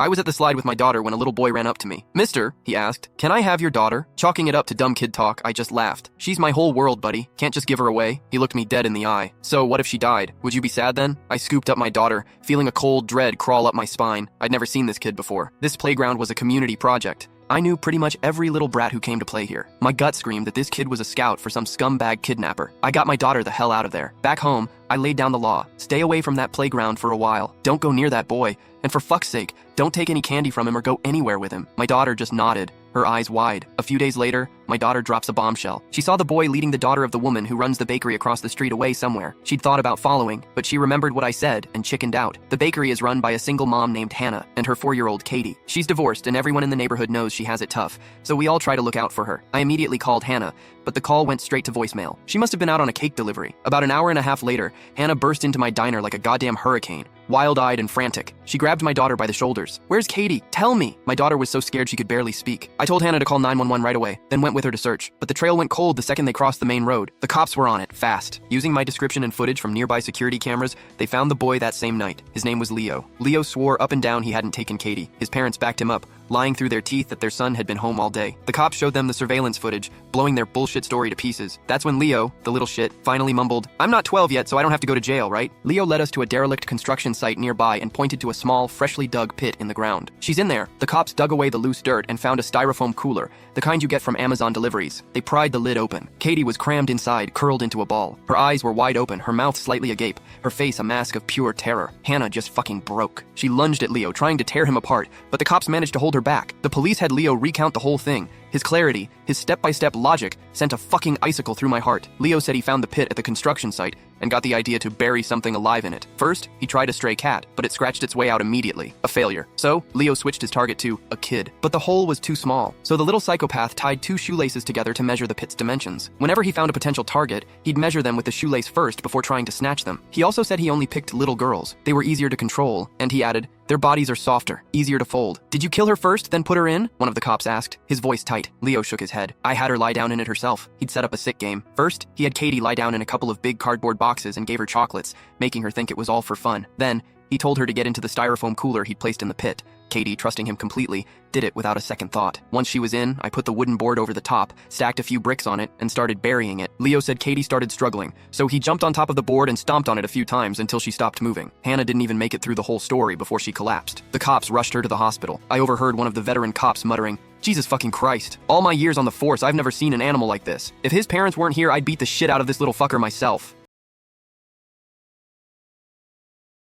I was at the slide with my daughter when a little boy ran up to me. "Mister," he asked, "can I have your daughter?" Chalking it up to dumb kid talk, I just laughed. "She's my whole world, buddy. Can't just give her away." He looked me dead in the eye. "So what if she died? Would you be sad then?" I scooped up my daughter, feeling a cold dread crawl up my spine. I'd never seen this kid before. This playground was a community project. I knew pretty much every little brat who came to play here. My gut screamed that this kid was a scout for some scumbag kidnapper. I got my daughter the hell out of there. Back home, I laid down the law. Stay away from that playground for a while. Don't go near that boy. And for fuck's sake, don't take any candy from him or go anywhere with him. My daughter just nodded, her eyes wide. A few days later, my daughter drops a bombshell. She saw the boy leading the daughter of the woman who runs the bakery across the street away somewhere. She'd thought about following, but she remembered what I said and chickened out. The bakery is run by a single mom named Hannah and her 4-year-old Katie. She's divorced and everyone in the neighborhood knows she has it tough, so we all try to look out for her. I immediately called Hannah, but the call went straight to voicemail. She must have been out on a cake delivery. About an hour and a half later, Hannah burst into my diner like a goddamn hurricane, wild-eyed and frantic. She grabbed my daughter by the shoulders. "Where's Katie? Tell me!" My daughter was so scared she could barely speak. I told Hannah to call 911 right away, then went with her to search. But the trail went cold the second they crossed the main road. The cops were on it, fast. Using my description and footage from nearby security cameras, they found the boy that same night. His name was Leo. Leo swore up and down he hadn't taken Katie. His parents backed him up, lying through their teeth that their son had been home all day. The cops showed them the surveillance footage, blowing their bullshit story to pieces. That's when Leo, the little shit, finally mumbled, "I'm not 12 yet, so I don't have to go to jail, right?" Leo led us to a derelict construction site nearby and pointed to a small, freshly dug pit in the ground. "She's in there." The cops dug away the loose dirt and found a styrofoam cooler, the kind you get from Amazon deliveries. They pried the lid open. Katie was crammed inside, curled into a ball. Her eyes were wide open, her mouth slightly agape, her face a mask of pure terror. Hannah just fucking broke. She lunged at Leo, trying to tear him apart, but the cops managed to hold her back. The police had Leo recount the whole thing. His clarity, his step-by-step logic, sent a fucking icicle through my heart. Leo said he found the pit at the construction site and got the idea to bury something alive in it. First, he tried a stray cat, but it scratched its way out immediately. A failure. So, Leo switched his target to a kid. But the hole was too small, so the little psychopath tied 2 shoelaces together to measure the pit's dimensions. Whenever he found a potential target, he'd measure them with the shoelace first before trying to snatch them. He also said he only picked little girls. They were easier to control, and he added, "Their bodies are softer, easier to fold." "Did you kill her first, then put her in?" one of the cops asked, his voice tight. Leo shook his head. "I had her lie down in it herself." He'd set up a sick game. First, he had Katie lie down in a couple of big cardboard boxes and gave her chocolates, making her think it was all for fun. Then, he told her to get into the styrofoam cooler he'd placed in the pit. Katie, trusting him completely, did it without a second thought. Once she was in, I put the wooden board over the top, stacked a few bricks on it, and started burying it. Leo said Katie started struggling, so he jumped on top of the board and stomped on it a few times until she stopped moving. Hannah didn't even make it through the whole story before she collapsed. The cops rushed her to the hospital. I overheard one of the veteran cops muttering, "Jesus fucking Christ. All my years on the force, I've never seen an animal like this. If his parents weren't here, I'd beat the shit out of this little fucker myself."